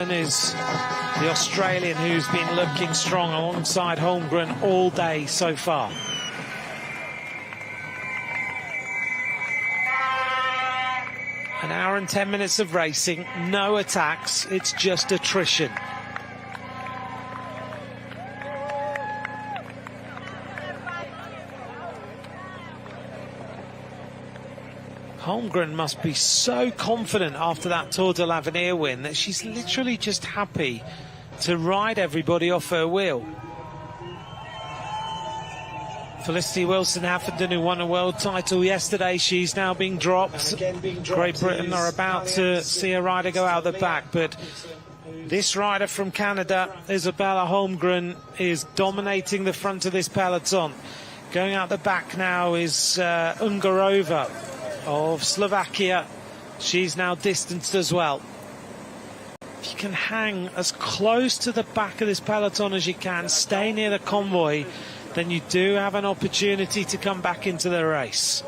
Is the Australian who's been looking strong alongside Holmgren all day so far. An hour and 10 minutes of racing, no attacks, it's just attrition. Holmgren must be so confident after that Tour de l'Avenir win that she's literally just happy to ride everybody off her wheel. Felicity Wilson-Hafferton, who won a world title yesterday, she's now being dropped. Great Britain are about to see a rider go out the back, but this rider from Canada, Isabella Holmgren, is dominating the front of this peloton. Going out the back now is Ungarova of Slovakia. She's now distanced as well. If you can hang as close to the back of this peloton as you can, stay near the convoy, then you do have an opportunity to come back into the race.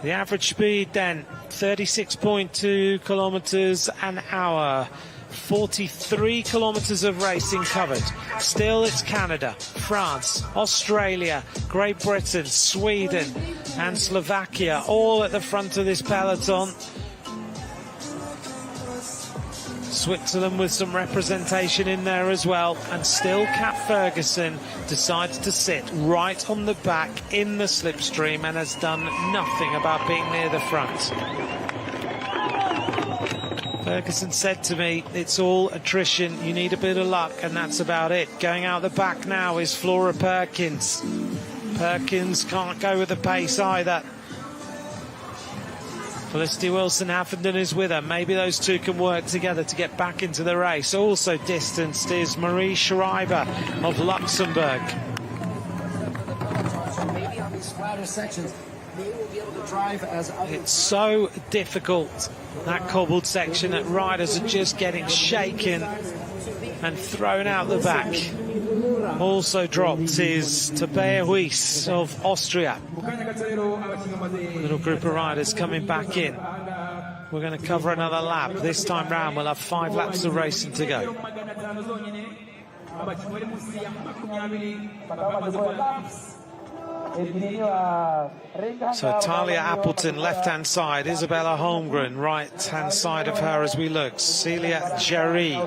The average speed then 36.2 kilometers an hour. 43 kilometers of racing covered. Still, it's Canada, France, Australia, Great Britain, Sweden and Slovakia all at the front of this peloton. Switzerland with some representation in there as well, and still Kat Ferguson decides to sit right on the back in the slipstream and has done nothing about being near the front. Ferguson said to me, it's all attrition, you need a bit of luck, and that's about it. Going out the back now is Flora Perkins. Perkins can't go with the pace either. Felicity Wilson-Hafferton is with her. Maybe those two can work together to get back into the race. Also distanced is Marie Schreiber of Luxembourg. Maybe on these flatter sections, they will be able to drive as others. It's so difficult, that cobbled section, that riders are just getting shaken and thrown out the back. Also dropped is Tabea Huis of Austria. Little group of riders coming back in. We're going to cover another lap. This time round we'll have 5 laps of racing to go. So Talia Appleton left-hand side, Isabella Holmgren right-hand side of her as we look. Celia Jarry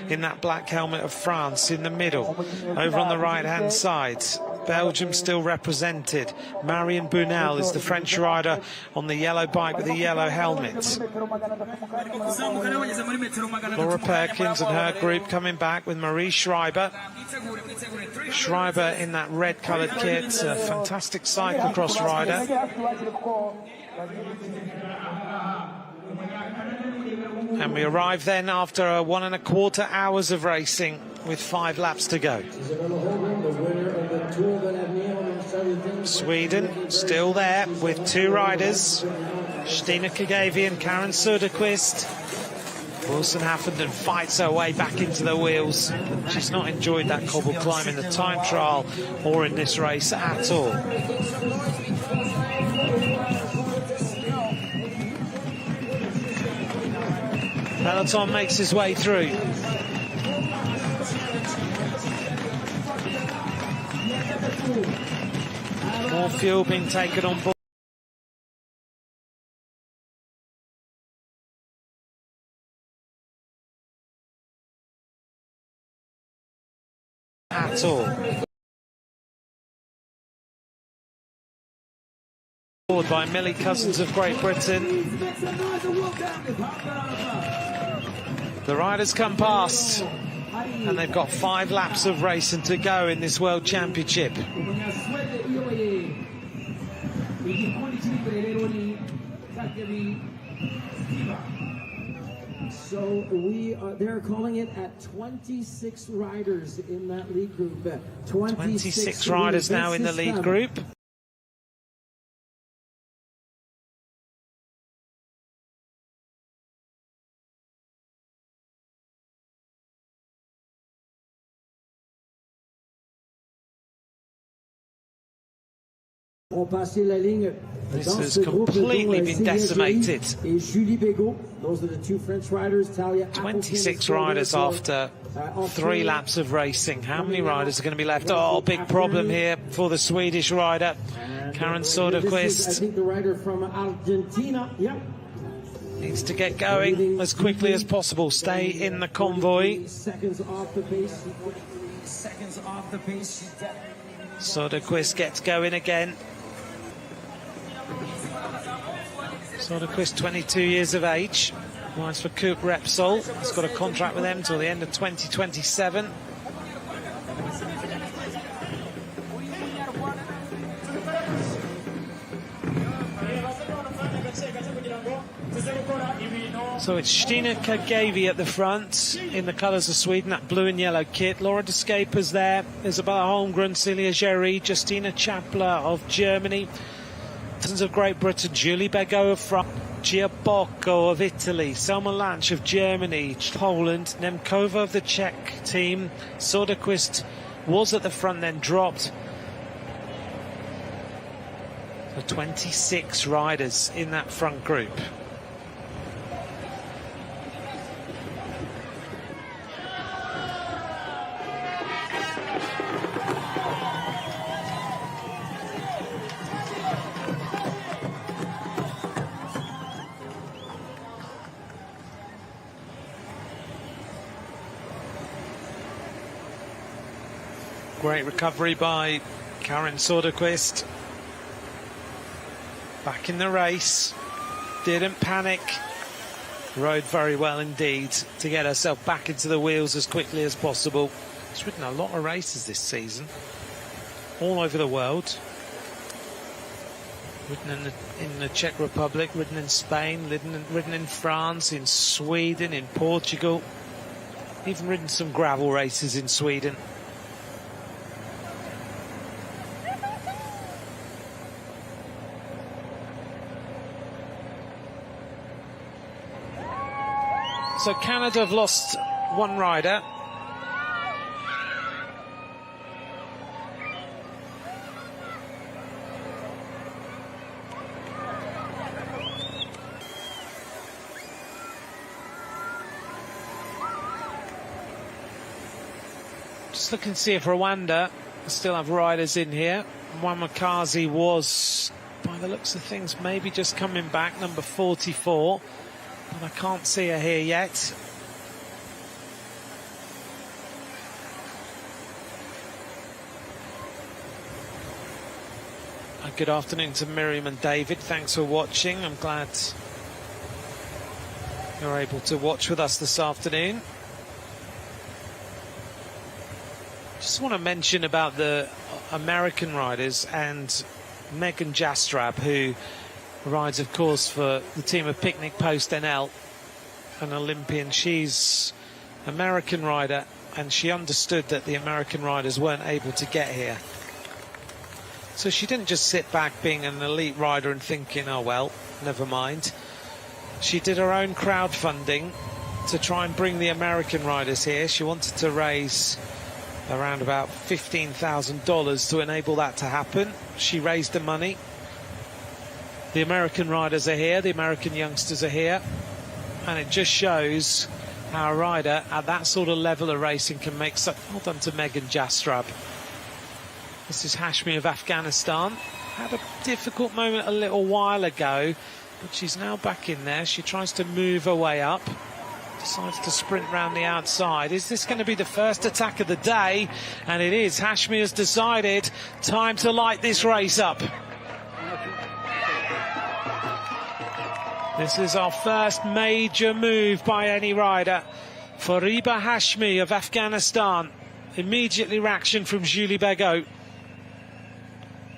in that black helmet of France in the middle. Over on the right-hand side, Belgium still represented. Marion Bunel is the French rider on the yellow bike with the yellow helmet. Laura Perkins and her group coming back with Marie Schreiber. Schreiber in that red-coloured kit, a fantastic cyclocross rider. And we arrive then after 1¼ hours of racing with 5 laps to go. Sweden still there with 2 riders, Stina Kagavi and Karen Söderqvist. Wilson-Hafferton fights her way back into the wheels. She's not enjoyed that cobble climb in the time trial or in this race at all. Peloton makes his way through. More fuel being taken on board. At all. By Millie Cousins of Great Britain. The riders come past and they've got 5 laps of racing to go in this World Championship. So they're calling it at 26 riders in that lead group. 26 riders now in the lead group. This has completely been decimated. 26 riders after 3 laps of racing. How many riders are going to be left? Oh, big problem here for the Swedish rider, Karen Soderquist. I think the rider from Argentina. Yep. Needs to get going as quickly as possible. Stay in the convoy. Seconds off the pace. Soderquist gets going again. Soderquist, 22 years of age, rides for Coop Repsol. He's got a contract with them till the end of 2027. So it's Stina Kagavi at the front in the colours of Sweden, that blue and yellow kit. Laura de Scaper's there, Isabella Holmgren, Celia Géry, Justina Chapler of Germany, of Great Britain, Julie Begaud of France, Gia Bocco of Italy, Selma Lanch of Germany, Poland, Nemkova of the Czech team. Soderquist was at the front, then dropped. So 26 riders in that front group. Great recovery by Karen Soderquist. Back in the race. Didn't panic. Rode very well indeed to get herself back into the wheels as quickly as possible. She's ridden a lot of races this season. All over the world. Ridden in the Czech Republic, ridden in Spain, ridden in France, in Sweden, in Portugal. Even ridden some gravel races in Sweden. So Canada have lost one rider. Just looking to see if Rwanda still have riders in here. Mwamakazi was, by the looks of things, maybe just coming back, number 44. But I can't see her here yet. Good afternoon to Miriam and David. Thanks for watching. I'm glad you're able to watch with us this afternoon. Just want to mention about the American riders and Megan Jastrab, who rides, of course, for the team of Picnic Post NL, an Olympian. She's an American rider, and she understood that the American riders weren't able to get here. So she didn't just sit back being an elite rider and thinking, oh, well, never mind. She did her own crowdfunding to try and bring the American riders here. She wanted to raise around about $15,000 to enable that to happen. She raised the money. The American riders are here, the American youngsters are here, and it just shows how a rider at that sort of level of racing can make such... Well done to Megan Jastrab. This is Hashmi of Afghanistan. Had a difficult moment a little while ago, but she's now back in there. She tries to move her way up. Decides to sprint round the outside. Is this going to be the first attack of the day? And it is. Hashmi has decided time to light this race up. This is our first major move by any rider. Fariba Hashmi of Afghanistan. Immediate reaction from Julie Begaud.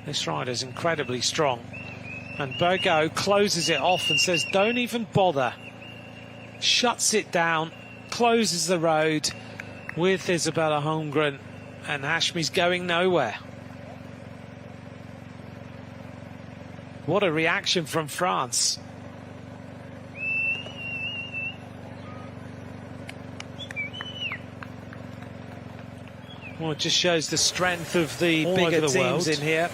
This rider's incredibly strong. And Begaud closes it off and says, don't even bother. Shuts it down, closes the road with Isabella Holmgren, and Hashmi's going nowhere. What a reaction from France. Well, it just shows the strength of the bigger teams in here.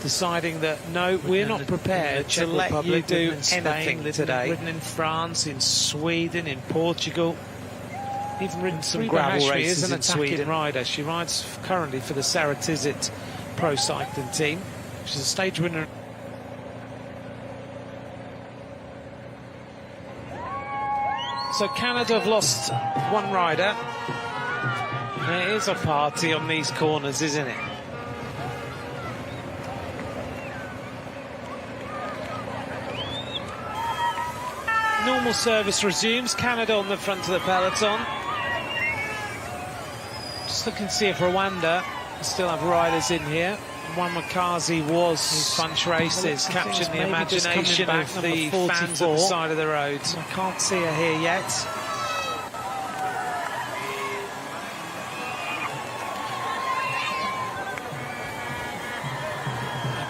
deciding that no, we're not prepared to let you do anything today. Ridden in France, in Sweden, in Portugal, even ridden some gravel races in Sweden. Rider. She rides currently for the Saratizit Pro Cycling Team. She's a stage winner. So Canada have lost one rider. There is a party on these corners, isn't it? Normal service resumes. Canada on the front of the peloton. Just looking to see if Rwanda still have riders in here. Juan Makazi was his bunch races, captured the imagination of the fans at the side of the road. I can't see her here yet.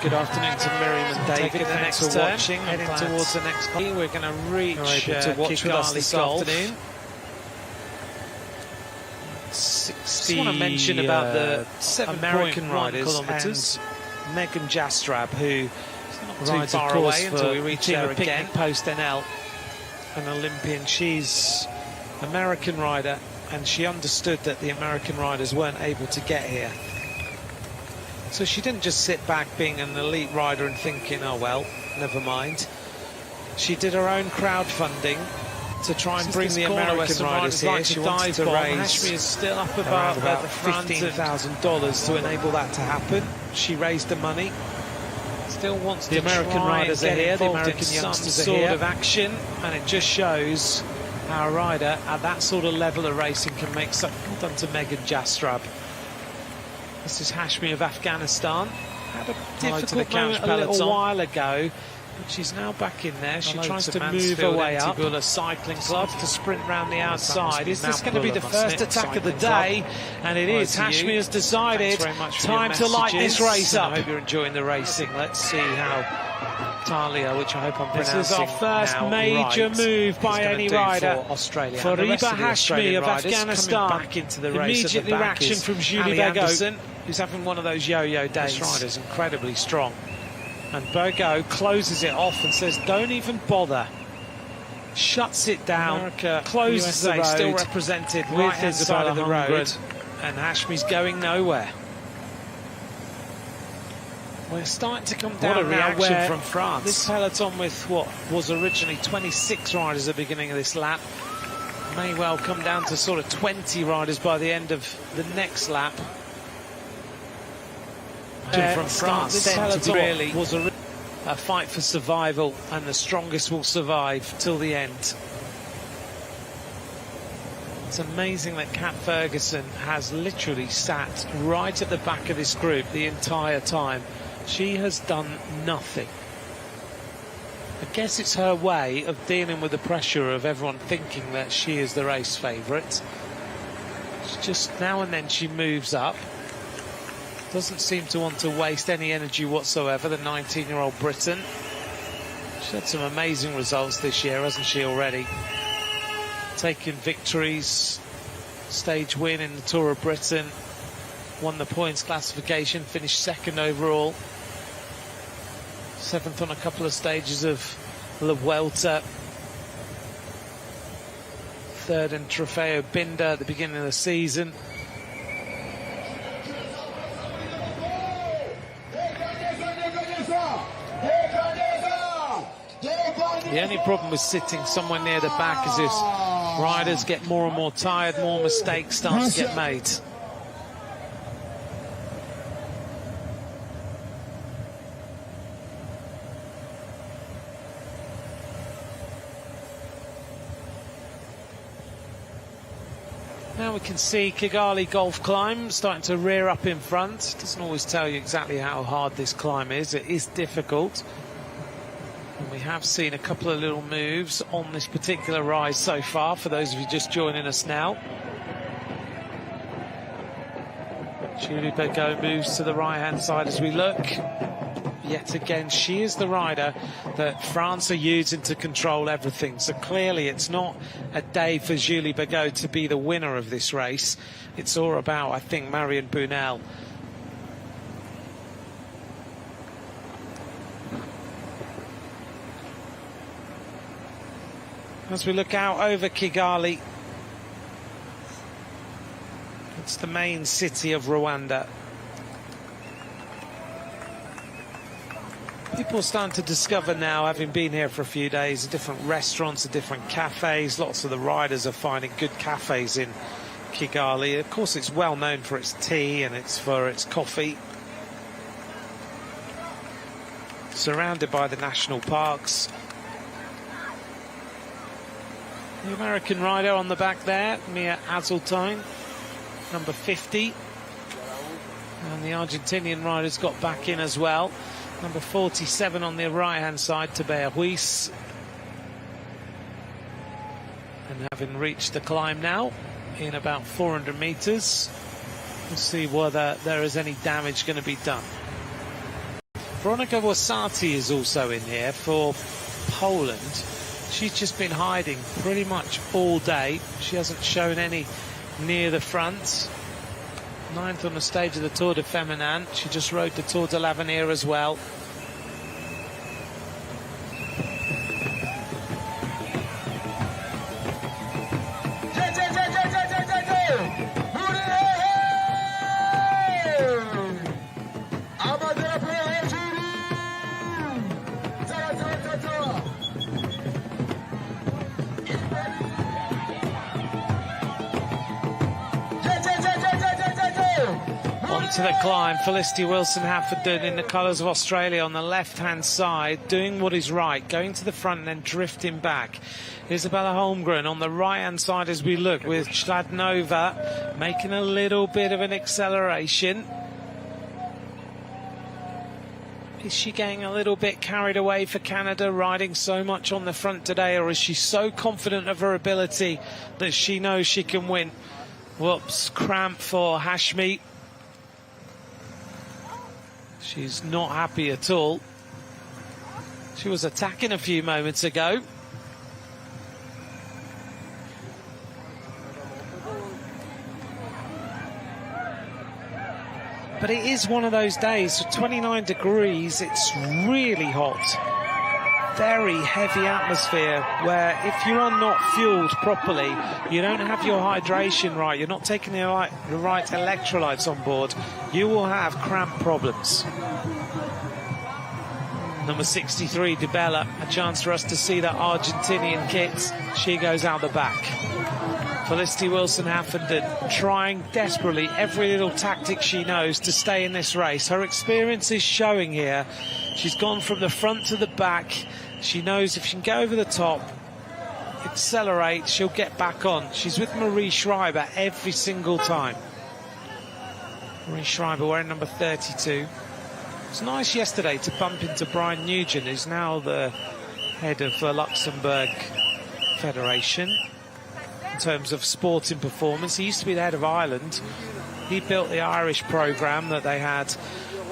Good afternoon to Miriam and David. The next turn, heading towards the next. We're going to reach Kigali this afternoon. I want to mention about the American riders and Megan Jastrab, who rides far away until we reach her again. Post NL, an Olympian. She's American rider, and she understood that the American riders weren't able to get here. So she didn't just sit back being an elite rider and thinking, oh well, never mind. She did her own crowdfunding to try and bring the American riders here. She wanted to raise Hashmi is still up about $15,000 to enable that to happen. She raised the money. Still wants the American riders are here. The American youngsters are here. Sort of action, and it just shows how a rider at that sort of level of racing can make such. Well done to Megan Jastrab. This is Hashmi of Afghanistan. Had a difficult moment a little while ago. But she's now back in there. She tries to move her way up. Cycling Club to sprint round the outside. Is this going to be the first attack of the day? And it is. Hashmi has decided time to light this race up. I hope you're enjoying the racing. Let's see how Talia, which I hope I'm pronouncing. This is our first major move by any rider for Australia. For Reba Hashmi of Afghanistan. Back into the race. Immediately reaction from Julie Bergo, who's having one of those yo-yo days. This rider's incredibly strong. And Bergo closes it off and says, don't even bother. Shuts it down, America, closes the road, still represented with his side of the road. And Hashmi's going nowhere. We're starting to come down. What a reaction from France. This peloton with what was originally 26 riders at the beginning of this lap may well come down to sort of 20 riders by the end of the next lap. From France, this peloton really was a fight for survival, and the strongest will survive till the end. It's amazing that Kat Ferguson has literally sat right at the back of this group the entire time. She has done nothing. I guess it's her way of dealing with the pressure of everyone thinking that she is the race favourite. It's just now and then she moves up. Doesn't seem to want to waste any energy whatsoever, the 19-year-old Briton. She's had some amazing results this year, hasn't she, already? Taking victories, stage win in the Tour of Britain, won the points classification, finished second overall, seventh on a couple of stages of La Vuelta, third in Trofeo Binda at the beginning of the season. The only problem with sitting somewhere near the back is if riders get more and more tired, more mistakes start to get made. Now we can see Kigali Golf Climb starting to rear up in front. Doesn't always tell you exactly how hard this climb is. It is difficult. And we have seen a couple of little moves on this particular rise so far, for those of you just joining us now. Julie Bergo moves to the right-hand side as we look. Yet again, she is the rider that France are using to control everything. So clearly it's not a day for Julie Bergo to be the winner of this race. It's all about, I think, Marion Bunel. as we look out over Kigali. It's the main city of Rwanda. People are starting to discover now, having been here for a few days, different restaurants, different cafes. Lots of the riders are finding good cafes in Kigali. Of course, it's well known for its tea and for its coffee. Surrounded by the national parks. The American rider on the back there, Mia Hazeltine, number 50. And the Argentinian rider's got back in as well. Number 47 on the right-hand side, Tabea Huis. And having reached the climb now, in about 400 metres, we'll see whether there is any damage going to be done. Veronika Wasati is also in here for Poland. She's just been hiding pretty much all day. She hasn't shown any near the front. 9th on the stage of the Tour de Feminin. She just rode the Tour de l'Avenir as well. To the climb, Felicity Wilson-Hafferden in the colours of Australia on the left-hand side, doing what is right, going to the front and then drifting back. Isabella Holmgren on the right-hand side as we look, with Chladnova making a little bit of an acceleration. Is she getting a little bit carried away for Canada, riding so much on the front today, or is she so confident of her ability that she knows she can win? Whoops, cramp for Hashmi. She's not happy at all. She was attacking a few moments ago. But it is one of those days, 29 degrees, it's really hot. Very heavy atmosphere where if you are not fueled properly, you don't have your hydration right, you're not taking the right electrolytes on board, you will have cramp problems. Number 63, Dibella, a chance for us to see that Argentinian kit. She goes out the back. Felicity Wilson-Hafferden trying desperately every little tactic she knows to stay in this race. Her experience is showing here. She's gone from the front to the back. She knows if she can go over the top, accelerate, she'll get back on. She's with Marie Schreiber every single time. Marie Schreiber wearing number 32. It was nice yesterday to bump into Brian Nugent, who's now the head of the Luxembourg Federation in terms of sporting performance. He used to be the head of Ireland. He built the Irish programme that they had,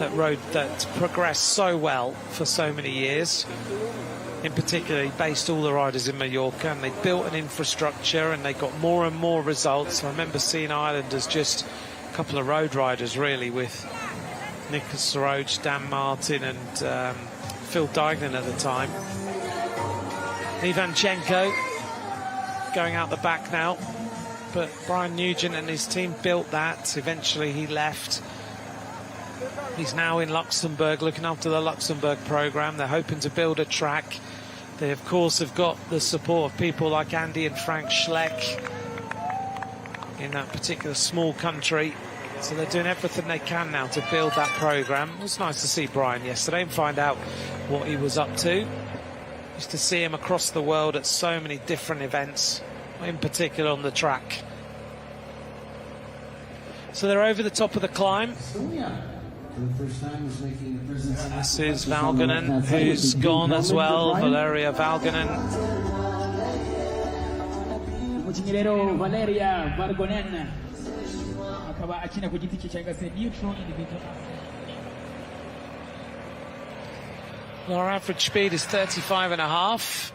that progressed so well for so many years. In particular, he based all the riders in Mallorca, and they built an infrastructure and they got more and more results. I remember seeing Ireland as just a couple of road riders, really, with Nicholas Roach, Dan Martin and Phil Dignan at the time. Ivanchenko going out the back now, but Brian Nugent and his team built that. Eventually he left. He's now in Luxembourg looking after the Luxembourg programme. They're hoping to build a track. They of course have got the support of people like Andy and Frank Schleck in that particular small country. So they're doing everything they can now to build that programme. It was nice to see Brian yesterday and find out what he was up to. Used to see him across the world at so many different events, in particular on the track. So they're over the top of the climb. And this is Valkonen, who's gone as well, Valeria Valkonen. Well, our average speed is 35.5.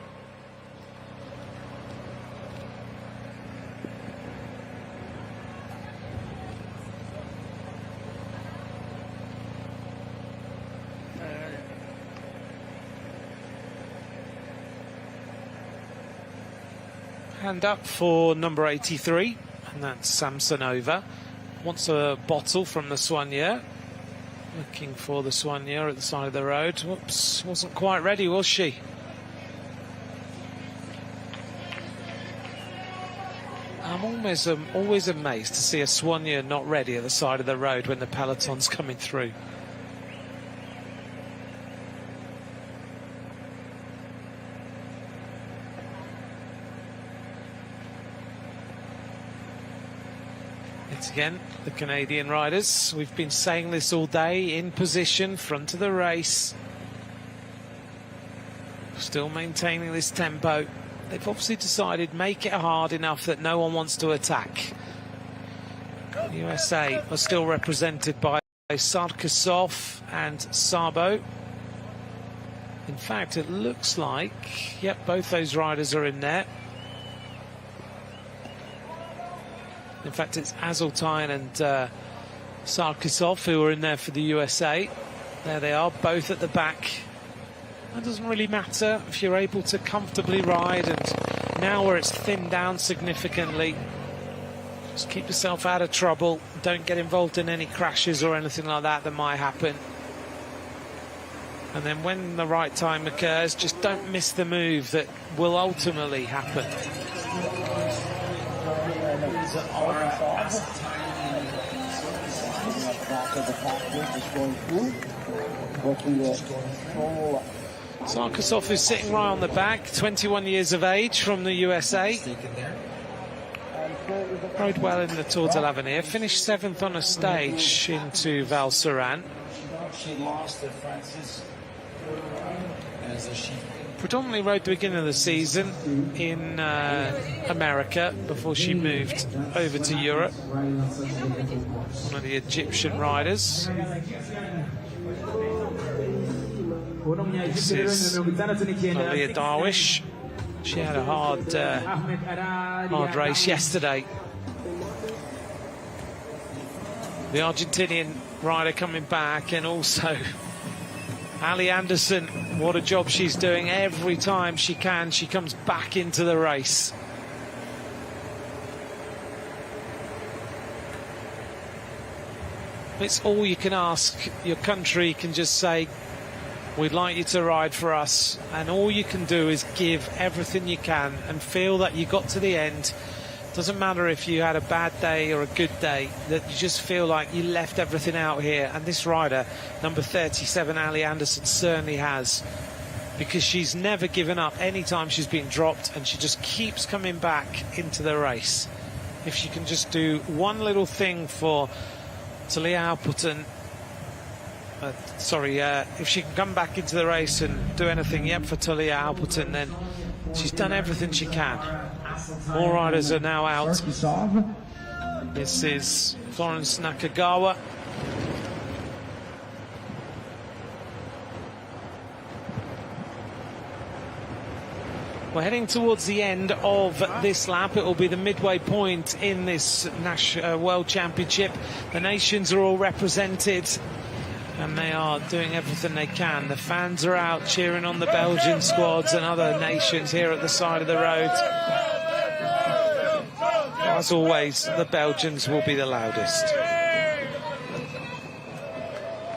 Hand up for number 83, and that's Samsonova. Wants a bottle from the soigneur. Looking for the soigneur at the side of the road. Whoops, wasn't quite ready, was she? I'm always amazed to see a soigneur not ready at the side of the road when the peloton's coming through. It's again the Canadian riders. We've been saying this all day, in position, front of the race. Still maintaining this tempo. They've obviously decided make it hard enough that no one wants to attack. The USA are still represented by Sarkisov and Sabo. In fact, it looks like, yep, both those riders are in there. In fact, it's Azultine and Sarkisov who are in there for the USA. There they are, both at the back. That doesn't really matter if you're able to comfortably ride, and now where it's thinned down significantly, just keep yourself out of trouble. Don't get involved in any crashes or anything like that might happen. And then when the right time occurs, just don't miss the move that will ultimately happen. Sarkisov is sitting right on the back, 21 years of age, from the USA. Rode well in the Tour de l'Avenir, finished 7th on a stage into Val Thorens. Predominantly rode the beginning of the season in America before she moved over to Europe. One of the Egyptian riders. This is Malia Darwish. She had a hard race yesterday. The Argentinian rider coming back, and also Ali Anderson. What a job she's doing. Every time she can, she comes back into the race. It's all you can ask. Your country can just say, we'd like you to ride for us, and all you can do is give everything you can and feel that you got to the end. Doesn't matter if you had a bad day or a good day, that you just feel like you left everything out here. And this rider, number 37, Ali Anderson, certainly has, because she's never given up any time she's been dropped, and she just keeps coming back into the race. If she can just do one little thing for Talia Alperton, if she can come back into the race and do anything yet for Talia Alperton, then she's done everything she can. More riders are now out. This is Florence Nakagawa. We're heading towards the end of this lap. It will be the midway point in this World Championship. The nations are all represented, and they are doing everything they can. The fans are out cheering on the Belgian squads and other nations here at the side of the road. As always, the Belgians will be the loudest.